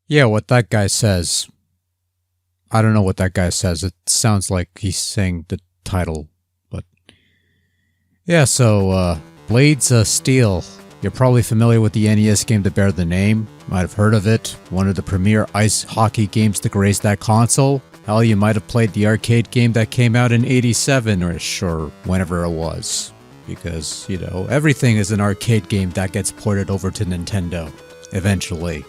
Yeah, what that guy says. I don't know what that guy says. It sounds like he's saying the title, but... Yeah, so, Blades of Steel. You're probably familiar with the NES game that bear the name. Might have heard of it. One of the premier ice hockey games to grace that console. Hell, you might have played the arcade game that came out in '87-ish, or whenever it was. Because, you know, everything is an arcade game that gets ported over to Nintendo. Eventually.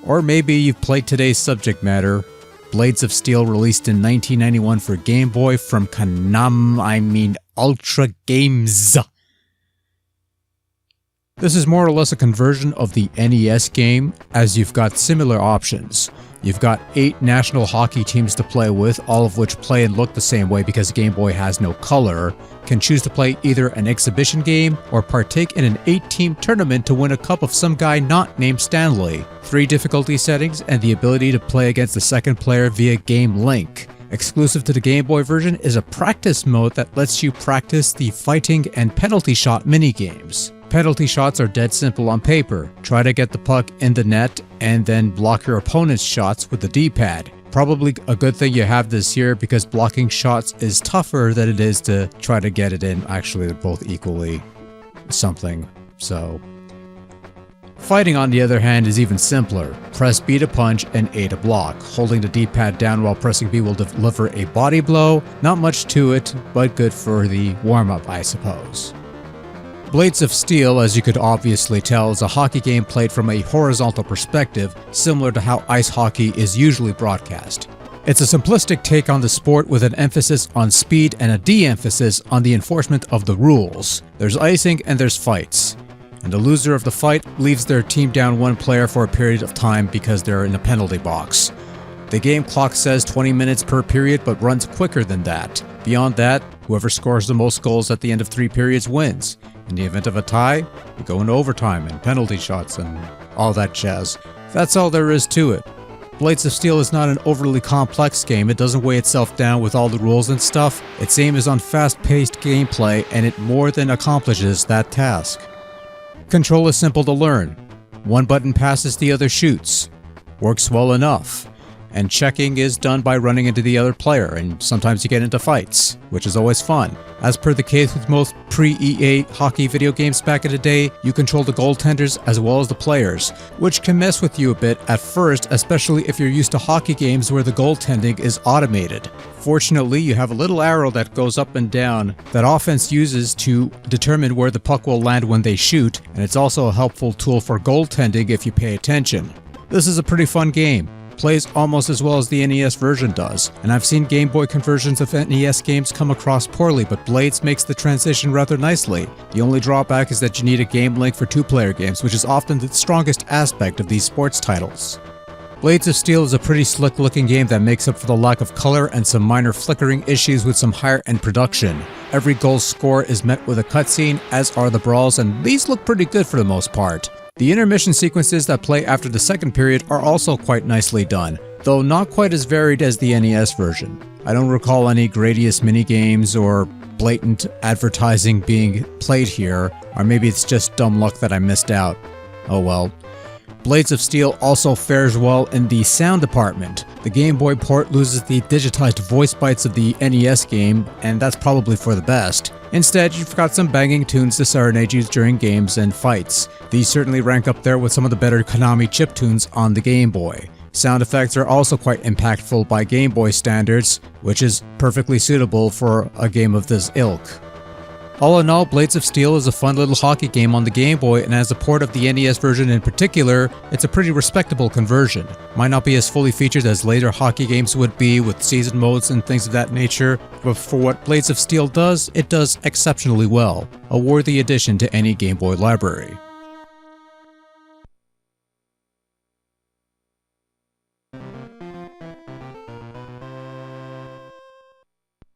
Or maybe you've played today's subject matter, Blades of Steel, released in 1991 for Game Boy from Ultra Games. This is more or less a conversion of the NES game, as you've got similar options. You've got 8 national hockey teams to play with, all of which play and look the same way because Game Boy has no color, can choose to play either an exhibition game or partake in an 8-team tournament to win a cup of some guy not named Stanley. 3 difficulty settings and the ability to play against the second player via Game Link. Exclusive to the Game Boy version is a practice mode that lets you practice the fighting and penalty shot minigames. Penalty shots are dead simple on paper. Try to get the puck in the net and then block your opponent's shots with the D-pad. Probably a good thing you have this here because blocking shots is tougher than it is to try to get it in. Actually, they're both equally something, so... Fighting, on the other hand, is even simpler. Press B to punch and A to block. Holding the D-pad down while pressing B will deliver a body blow. Not much to it, but good for the warm-up, I suppose. Blades of Steel, as you could obviously tell, is a hockey game played from a horizontal perspective, similar to how ice hockey is usually broadcast. It's a simplistic take on the sport with an emphasis on speed and a de-emphasis on the enforcement of the rules. There's icing and there's fights. And the loser of the fight leaves their team down 1 player for a period of time because they're in a penalty box. The game clock says 20 minutes per period but runs quicker than that. Beyond that, whoever scores the most goals at the end of 3 periods wins. In the event of a tie, you go into overtime and penalty shots and all that jazz. That's all there is to it. Blades of Steel is not an overly complex game. It doesn't weigh itself down with all the rules and stuff. Its aim is on fast-paced gameplay, and it more than accomplishes that task. Control is simple to learn. One button passes, the other shoots. Works well enough. And checking is done by running into the other player, and sometimes you get into fights, which is always fun. As per the case with most pre-EA hockey video games back in the day, you control the goaltenders as well as the players, which can mess with you a bit at first, especially if you're used to hockey games where the goaltending is automated. Fortunately, you have a little arrow that goes up and down that offense uses to determine where the puck will land when they shoot, and it's also a helpful tool for goaltending if you pay attention. This is a pretty fun game. Plays almost as well as the NES version does, and I've seen Game Boy conversions of NES games come across poorly, but Blades makes the transition rather nicely. The only drawback is that you need a game link for 2-player games, which is often the strongest aspect of these sports titles. Blades of Steel is a pretty slick looking game that makes up for the lack of color and some minor flickering issues with some higher end production. Every goal score is met with a cutscene, as are the brawls, and these look pretty good for the most part. The intermission sequences that play after the second period are also quite nicely done, though not quite as varied as the NES version. I don't recall any Gradius minigames or blatant advertising being played here, or maybe it's just dumb luck that I missed out. Oh well. Blades of Steel also fares well in the sound department. The Game Boy port loses the digitized voice bites of the NES game, and that's probably for the best. Instead, you've got some banging tunes to serenade you during games and fights. These certainly rank up there with some of the better Konami chiptunes on the Game Boy. Sound effects are also quite impactful by Game Boy standards, which is perfectly suitable for a game of this ilk. All in all, Blades of Steel is a fun little hockey game on the Game Boy, and as a port of the NES version in particular, it's a pretty respectable conversion. Might not be as fully featured as later hockey games would be with season modes and things of that nature, but for what Blades of Steel does, it does exceptionally well. A worthy addition to any Game Boy library.